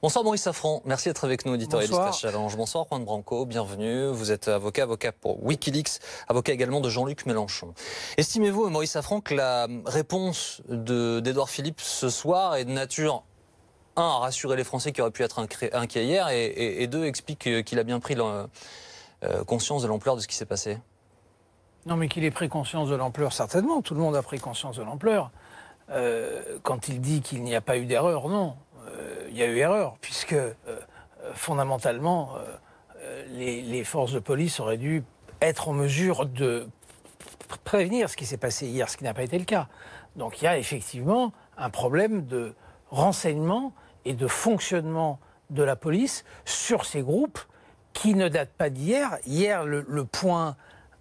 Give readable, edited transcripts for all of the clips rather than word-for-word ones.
Bonsoir Maurice Safran, merci d'être avec nous, éditorialiste à Challenge. Bonsoir Juan Branco, bienvenue. Vous êtes avocat pour Wikileaks, avocat également de Jean-Luc Mélenchon. Estimez-vous, Maurice Safran, que la réponse d'Édouard Philippe ce soir est de nature, un, à rassurer les Français qui auraient pu être inquiets hier, et deux, explique qu'il a bien pris conscience de l'ampleur de ce qui s'est passé? Non, mais qu'il ait pris conscience de l'ampleur, certainement. Tout le monde a pris conscience de l'ampleur. Quand il dit qu'il n'y a pas eu d'erreur, non. Il y a eu erreur, puisque fondamentalement, les forces de police auraient dû être en mesure de prévenir ce qui s'est passé hier, ce qui n'a pas été le cas. Donc il y a effectivement un problème de renseignement et de fonctionnement de la police sur ces groupes qui ne datent pas d'hier. Hier, le point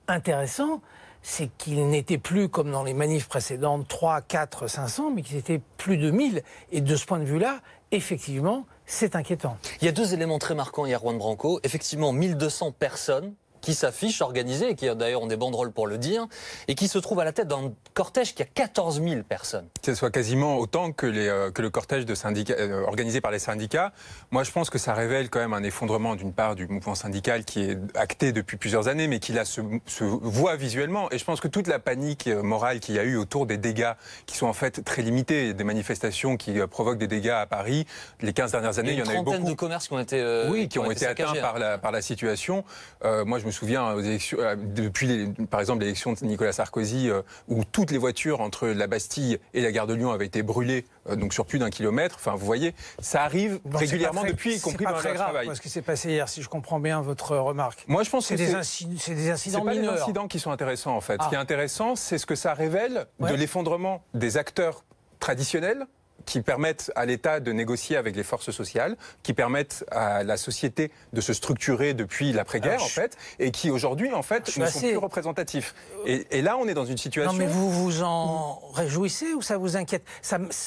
intéressant, c'est qu'ils n'étaient plus comme dans les manifs précédentes 3, 4, 500, mais qu'ils étaient plus de 1000. Et de ce point de vue-là, effectivement, c'est inquiétant. Il y a deux éléments très marquants hier, Juan Branco. Effectivement, 1200 personnes qui s'affichent organisées, et qui d'ailleurs ont des banderoles pour le dire, et qui se trouvent à la tête d'un cortège qui a 14 000 personnes. Que ce soit quasiment autant que le cortège de syndicats, organisé par les syndicats. Moi, je pense que ça révèle quand même un effondrement d'une part du mouvement syndical qui est acté depuis plusieurs années, mais qui là se voit visuellement. Et je pense que toute la panique morale qu'il y a eu autour des dégâts, qui sont en fait très limités, des manifestations qui provoquent des dégâts à Paris, les 15 dernières années, il y en a eu beaucoup. Une trentaine de commerces qui ont été qui ont été atteints par la situation. Moi, je me souviens aux élections, depuis par exemple l'élection de Nicolas Sarkozy, où toutes les voitures entre la Bastille et la gare de Lyon avaient été brûlées, donc sur plus d'1 kilomètre. Enfin, vous voyez, ça arrive régulièrement depuis, y compris dans le travail. Ce qui s'est passé hier, si je comprends bien votre remarque. Moi, je pense que c'est des incidents mineurs. C'est pas les incidents qui sont intéressants, en fait. Ce qui est intéressant, c'est ce que ça révèle de l'effondrement des acteurs traditionnels, qui permettent à l'État de négocier avec les forces sociales, qui permettent à la société de se structurer depuis l'après-guerre, en fait, et qui aujourd'hui, en fait, ne sont plus représentatifs. Et là, on est dans une situation... Non, mais vous vous en réjouissez ou ça vous inquiète?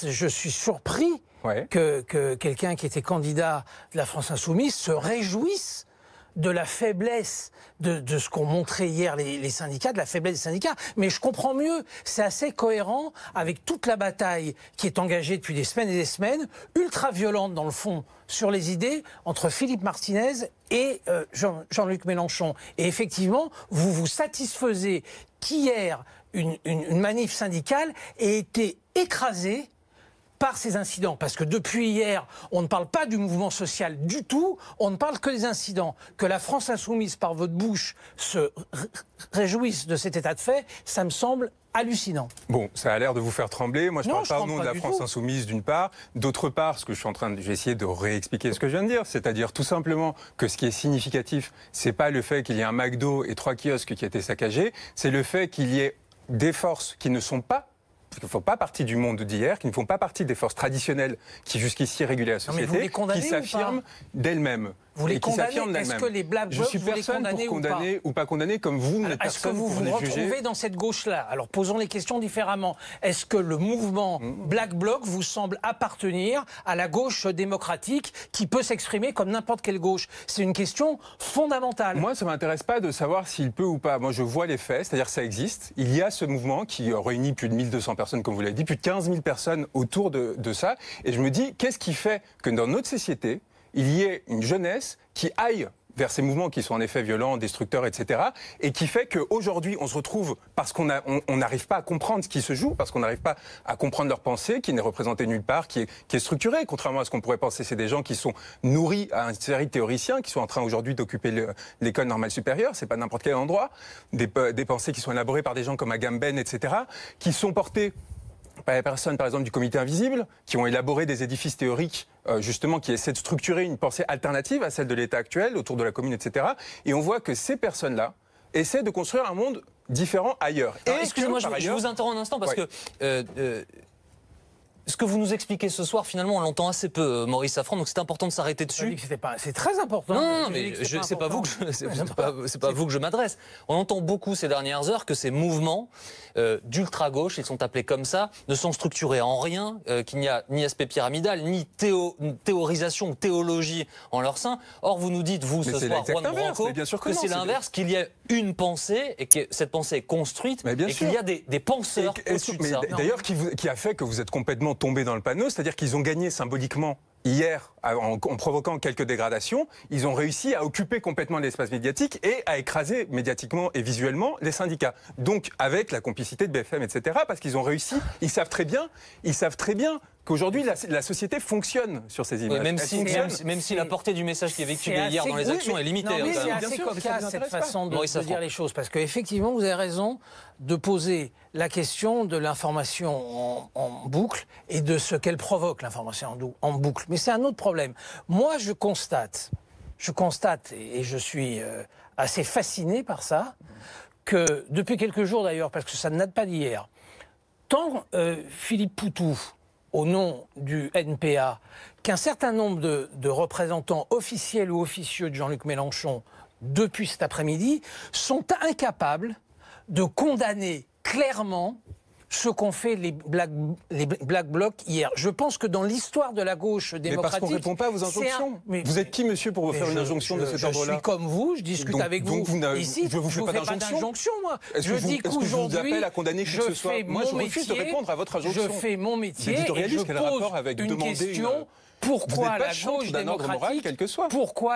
Je suis surpris que quelqu'un qui était candidat de la France Insoumise se réjouisse de la faiblesse de ce qu'ont montré hier les syndicats, de la faiblesse des syndicats. Mais je comprends mieux, c'est assez cohérent avec toute la bataille qui est engagée depuis des semaines et des semaines, ultra violente dans le fond, sur les idées, entre Philippe Martinez et Jean-Luc Mélenchon. Et effectivement, vous vous satisfaisez qu'hier, une manif syndicale ait été écrasée par ces incidents. Parce que depuis hier, on ne parle pas du mouvement social du tout, on ne parle que des incidents. Que la France Insoumise, par votre bouche, se réjouisse de cet état de fait, ça me semble hallucinant. Bon, ça a l'air de vous faire trembler. Moi, je ne parle pas au nom de la France Insoumise, d'une part. D'autre part, ce que j'ai essayé de réexpliquer ce que je viens de dire, c'est-à-dire tout simplement que ce qui est significatif, c'est pas le fait qu'il y ait un McDo et 3 kiosques qui aient été saccagés, c'est le fait qu'il y ait des forces qui ne sont pas, qui ne font pas partie du monde d'hier, qui ne font pas partie des forces traditionnelles qui jusqu'ici régulaient la société, qui s'affirment d'elles-mêmes. Vous les condamnez? Est-ce que les Black Blocs, vous les condamnez ou pas condamner, comme vous n'êtes personne pour les juger. Est-ce que vous vous retrouvez dans cette gauche-là? Alors posons les questions différemment. Est-ce que le mouvement Black Bloc vous semble appartenir à la gauche démocratique qui peut s'exprimer comme n'importe quelle gauche? C'est une question fondamentale. Moi, ça ne m'intéresse pas de savoir s'il peut ou pas. Moi, je vois les faits, c'est-à-dire que ça existe. Il y a ce mouvement qui réunit plus de 1200 personnes, comme vous l'avez dit, plus de 15 000 personnes autour de ça. Et je me dis, qu'est-ce qui fait que dans notre société, il y ait une jeunesse qui aille vers ces mouvements qui sont en effet violents, destructeurs, etc. Et qui fait qu'aujourd'hui, on se retrouve, parce qu'on n'arrive pas à comprendre ce qui se joue, parce qu'on n'arrive pas à comprendre leur pensée, qui n'est représentée nulle part, qui est structurée. Contrairement à ce qu'on pourrait penser, c'est des gens qui sont nourris à une série de théoriciens, qui sont en train aujourd'hui d'occuper l'école normale supérieure, c'est pas n'importe quel endroit. Des pensées qui sont élaborées par des gens comme Agamben, etc., qui sont portées par les personnes, par exemple, du Comité Invisible, qui ont élaboré des édifices théoriques, justement, qui essaient de structurer une pensée alternative à celle de l'État actuel, autour de la commune, etc. Et on voit que ces personnes-là essaient de construire un monde différent ailleurs. Excusez-moi, je vous interromps un instant, parce que ce que vous nous expliquez ce soir, finalement, on l'entend assez peu, Maurice Safran, donc c'est important de s'arrêter dessus. C'est très important. Non, mais c'est pas vous que je m'adresse. On entend beaucoup ces dernières heures que ces mouvements d'ultra-gauche, ils sont appelés comme ça, ne sont structurés en rien, qu'il n'y a ni aspect pyramidal, ni théorisation ou théologie en leur sein. Or, vous nous dites, vous, ce soir, Juan Branco, que c'est l'inverse, qu'il y a une pensée, et que cette pensée est construite, et qu'il y a des penseurs au-dessus de ça. D'ailleurs, qui a fait que vous êtes complètement tombé dans le panneau, c'est-à-dire qu'ils ont gagné symboliquement hier, en provoquant quelques dégradations, ils ont réussi à occuper complètement l'espace médiatique et à écraser médiatiquement et visuellement les syndicats. Donc, avec la complicité de BFM, etc., parce qu'ils ont réussi, ils savent très bien qu'aujourd'hui, la société fonctionne sur ces images. Oui, même si la portée du message qui est véhiculé hier dans les actions est limitée. Non, mais c'est assez cocasse cette façon de dire les choses, parce qu'effectivement, vous avez raison de poser la question de l'information en boucle et de ce qu'elle provoque, l'information en boucle. Mais c'est un autre problème. Moi, je constate, et je suis assez fasciné par ça, que depuis quelques jours d'ailleurs, parce que ça ne date pas d'hier, tant Philippe Poutou, au nom du NPA, qu'un certain nombre de représentants officiels ou officieux de Jean-Luc Mélenchon, depuis cet après-midi, sont incapables de condamner clairement ce qu'ont fait les Black Blocs hier. Je pense que dans l'histoire de la gauche démocratique... Mais parce qu'on ne répond pas à vos injonctions. Vous êtes qui, monsieur, pour vous faire une injonction de cet ordre-là? Je suis comme vous, je discute avec vous. Ici, je ne vous fais pas d'injonction, moi. Je dis qu'aujourd'hui, je fais mon métier. Moi, je refuse de répondre à votre injonction. Je fais mon métier et je pose une question... Pourquoi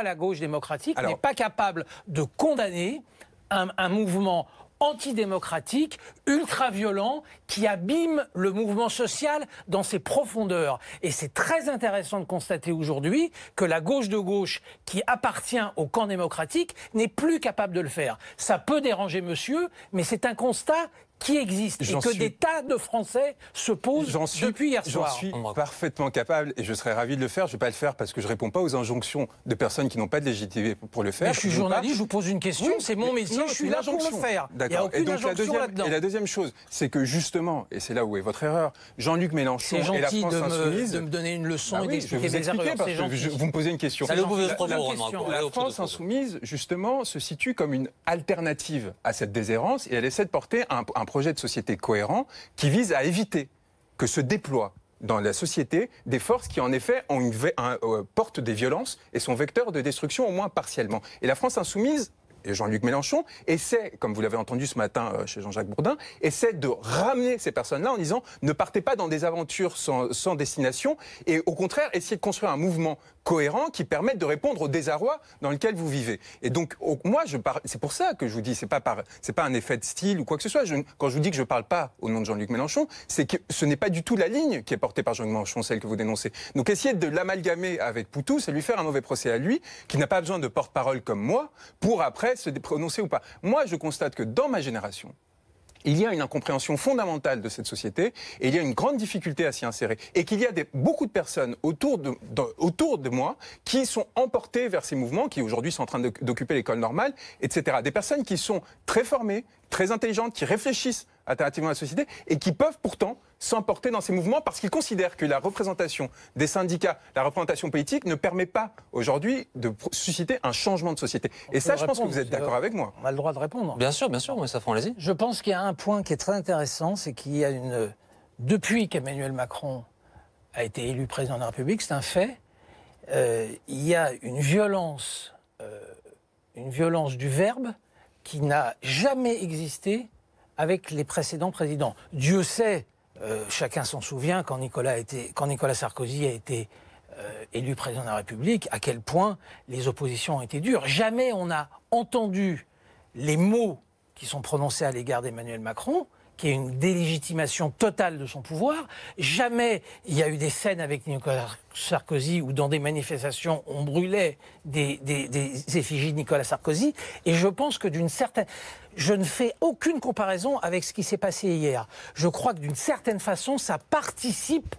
la gauche démocratique n'est pas capable de condamner un mouvement antidémocratique, ultra-violent, qui abîme le mouvement social dans ses profondeurs. Et c'est très intéressant de constater aujourd'hui que la gauche de gauche, qui appartient au camp démocratique, n'est plus capable de le faire. Ça peut déranger monsieur, mais c'est un constat qui existe et que des tas de Français se posent depuis hier soir. J'en suis parfaitement capable et je serais ravi de le faire. Je ne vais pas le faire parce que je ne réponds pas aux injonctions de personnes qui n'ont pas de légitimité pour le faire. Mais je suis journaliste, je vous pose une question, c'est mon métier, je suis là pour le faire. Il n'y a aucune injonction là-dedans. Et la deuxième chose, c'est que justement, et c'est là où est votre erreur, Jean-Luc Mélenchon et la France Insoumise... de me donner une leçon et d'expliquer des erreurs. Parce que vous me posez une question. La France Insoumise, justement, se situe comme une alternative à cette déshérence et elle essaie de porter un projet de société cohérent qui vise à éviter que se déploient dans la société des forces qui, en effet, portent des violences et sont vecteurs de destruction, au moins partiellement. Et la France Insoumise, et Jean-Luc Mélenchon, essaie, comme vous l'avez entendu ce matin chez Jean-Jacques Bourdin, essaie de ramener ces personnes-là en disant ne partez pas dans des aventures sans destination et au contraire, essayez de construire un mouvement cohérent qui permette de répondre au désarroi dans lequel vous vivez. Et donc, moi, c'est pour ça que je vous dis, c'est pas un effet de style ou quoi que ce soit. Quand je vous dis que je ne parle pas au nom de Jean-Luc Mélenchon, c'est que ce n'est pas du tout la ligne qui est portée par Jean-Luc Mélenchon, celle que vous dénoncez. Donc, essayer de l'amalgamer avec Poutou, c'est lui faire un mauvais procès à lui, qui n'a pas besoin de porte-parole comme moi, pour après se prononcer ou pas. Moi, je constate que dans ma génération, il y a une incompréhension fondamentale de cette société et il y a une grande difficulté à s'y insérer. Et qu'il y a beaucoup de personnes autour de moi qui sont emportées vers ces mouvements qui aujourd'hui sont en train d'occuper l'école normale, etc. Des personnes qui sont très formées, très intelligentes, qui réfléchissent alternativement à la société et qui peuvent pourtant s'emporter dans ces mouvements parce qu'ils considèrent que la représentation des syndicats, la représentation politique ne permet pas aujourd'hui de susciter un changement de société. Et ça, je pense que vous êtes d'accord avec moi. On a le droit de répondre. Bien sûr, mais ça fera allez-y. Je pense qu'il y a un point qui est très intéressant, c'est qu'il y a depuis qu'Emmanuel Macron a été élu président de la République, c'est un fait, il y a une violence du verbe qui n'a jamais existé avec les précédents présidents. Dieu sait, chacun s'en souvient, quand Nicolas Sarkozy a été élu président de la République, à quel point les oppositions ont été dures. Jamais on n'a entendu les mots qui sont prononcés à l'égard d'Emmanuel Macron, qui est une délégitimation totale de son pouvoir. Jamais il y a eu des scènes avec Nicolas Sarkozy où dans des manifestations on brûlait des effigies de Nicolas Sarkozy. Et je pense que je ne fais aucune comparaison avec ce qui s'est passé hier. Je crois que d'une certaine façon ça participe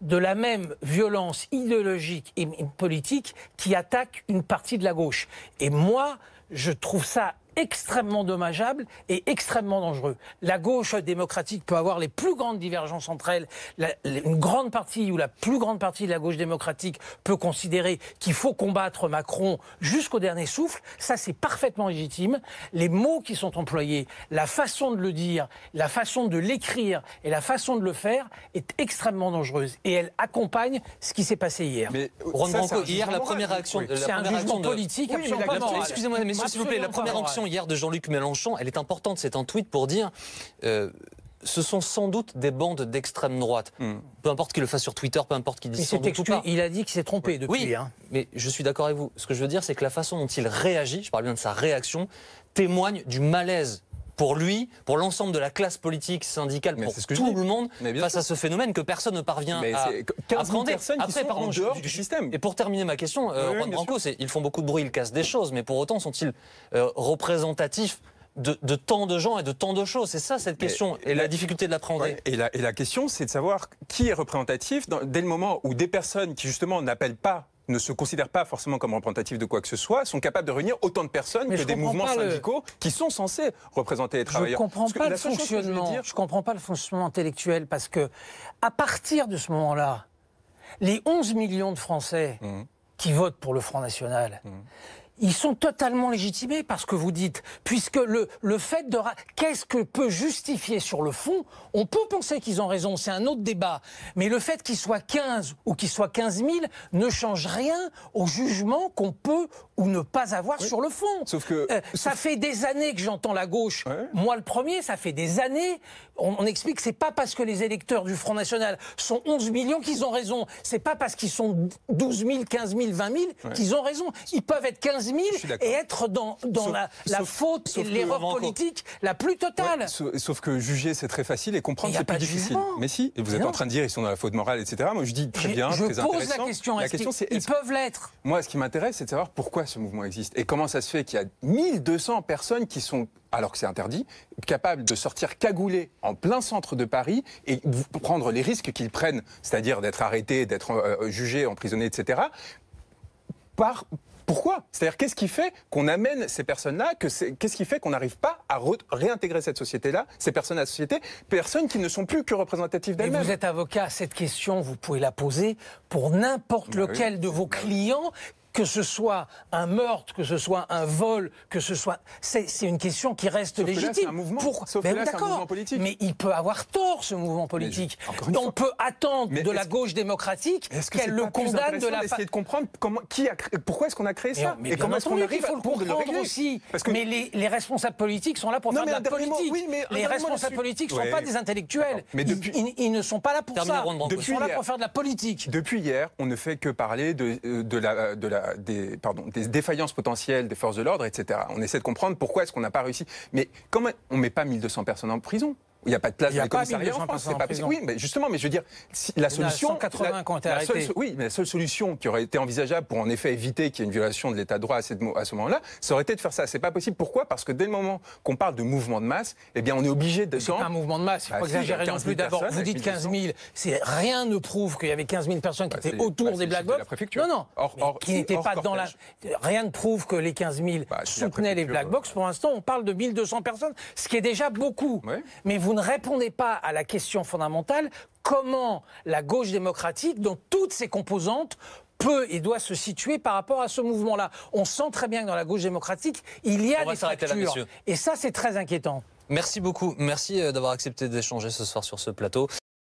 de la même violence idéologique et politique qui attaque une partie de la gauche. Et moi, je trouve ça extrêmement dommageable et extrêmement dangereux. La gauche démocratique peut avoir les plus grandes divergences entre elles. Une grande partie ou la plus grande partie de la gauche démocratique peut considérer qu'il faut combattre Macron jusqu'au dernier souffle. Ça, c'est parfaitement légitime. Les mots qui sont employés, la façon de le dire, la façon de l'écrire et la façon de le faire est extrêmement dangereuse. Et elle accompagne ce qui s'est passé hier. Mais Juan Branco, hier, la première réaction... C'est un jugement politique absolument pas moral. Excusez-moi, mais s'il vous plaît, la première réaction hier de Jean-Luc Mélenchon, elle est importante, c'est un tweet pour dire ce sont sans doute des bandes d'extrême droite. Peu importe qu'il le fasse sur Twitter, peu importe qu'il dise sans doute ou pas. Il a dit qu'il s'est trompé depuis. Oui, mais je suis d'accord avec vous. Ce que je veux dire, c'est que la façon dont il réagit, je parle bien de sa réaction, témoigne du malaise pour lui, pour l'ensemble de la classe politique, syndicale, pour tout le monde, face à ce phénomène que personne ne parvient à appréhender. Après, pardon, en dehors du système. Et pour terminer ma question, Juan Branco, ils font beaucoup de bruit, ils cassent des choses, mais pour autant sont-ils représentatifs de tant de gens et de tant de choses? C'est ça cette question, et la difficulté de l'appréhender. Et la question, c'est de savoir qui est représentatif dès le moment où des personnes qui justement n'appellent pas, ne se considèrent pas forcément comme représentatifs de quoi que ce soit, sont capables de réunir autant de personnes que des mouvements syndicaux qui sont censés représenter les travailleurs. Je ne comprends pas le fonctionnement. Je comprends pas le fonctionnement intellectuel, parce que à partir de ce moment-là, les 11 millions de Français qui votent pour le Front National, ils sont totalement légitimés par ce que vous dites, puisque le fait de... Qu'est-ce que peut justifier sur le fond? On peut penser qu'ils ont raison, c'est un autre débat, mais le fait qu'ils soient 15 ou qu'ils soient 15 000 ne change rien au jugement qu'on peut ou ne pas avoir sur le fond. Sauf que... ça fait des années que j'entends la gauche, moi le premier, ça fait des années, on explique que c'est pas parce que les électeurs du Front National sont 11 millions qu'ils ont raison, c'est pas parce qu'ils sont 12 000, 15 000, 20 000 qu'ils ont raison, ils peuvent être 15 000 et être dans la faute et l'erreur politique la plus totale. Sauf que juger, c'est très facile et comprendre, c'est plus difficile. Mais si, et vous êtes en train de dire ils sont dans la faute morale, etc. Moi, je dis très bien, très intéressant. Je pose la question, ils peuvent l'être? Moi, ce qui m'intéresse, c'est de savoir pourquoi ce mouvement existe et comment ça se fait qu'il y a 1200 personnes qui sont, alors que c'est interdit, capables de sortir cagoulés en plein centre de Paris et prendre les risques qu'ils prennent, c'est-à-dire d'être arrêtés, d'être jugés, emprisonnés, etc. Pourquoi? C'est-à-dire, qu'est-ce qui fait qu'on amène ces personnes-là, qu'est-ce qui fait qu'on n'arrive pas à réintégrer cette société-là, ces personnes à la société, personnes qui ne sont plus que représentatives d'elles-mêmes? Vous êtes avocat, cette question, vous pouvez la poser pour n'importe lequel de vos clients, que ce soit un meurtre, que ce soit un vol, que ce soit... C'est une question qui reste légitime. C'est un mouvement. Sauf que là, c'est un mouvement politique. Mais il peut avoir tort, ce mouvement politique. On peut attendre de la gauche démocratique qu'elle le condamne de la... Essayer de comprendre pourquoi est-ce qu'on a créé ça et comment est-ce qu'on arrive à le régler aussi. Mais les responsables politiques sont là pour faire de la politique. Les responsables politiques ne sont pas des intellectuels. Ils ne sont pas là pour ça. Ils sont là pour faire de la politique. Depuis hier, on ne fait que parler des défaillances potentielles des forces de l'ordre, etc. On essaie de comprendre pourquoi est-ce qu'on n'a pas réussi. Mais comment on ne met pas 1200 personnes en prison? Il n'y a pas de place dans les commissariats en France, c'est pas possible. Oui, mais justement, je veux dire, la solution... 180 qui ont été arrêtés. Oui, mais la seule solution qui aurait été envisageable pour en effet éviter qu'il y ait une violation de l'état de droit à ce moment-là, ça aurait été de faire ça. C'est pas possible. Pourquoi? Parce que dès le moment qu'on parle de mouvement de masse, eh bien, on est obligé de... C'est pas un mouvement de masse, il faut pas exagérer non plus. D'abord, vous dites 15 000, rien ne prouve qu'il y avait 15 000 personnes qui étaient autour des Black Blocs. Non, qui n'étaient pas dans la... Rien ne prouve que les 15 000 soutenaient les Black Blocs. Pour l'instant, on parle de 1200 personnes, ce qui est déjà beaucoup. Mais vous ne répondez pas à la question fondamentale, comment la gauche démocratique, dans toutes ses composantes, peut et doit se situer par rapport à ce mouvement-là. On sent très bien que dans la gauche démocratique, il y a des fractures. Et ça, c'est très inquiétant. Merci beaucoup. Merci d'avoir accepté d'échanger ce soir sur ce plateau.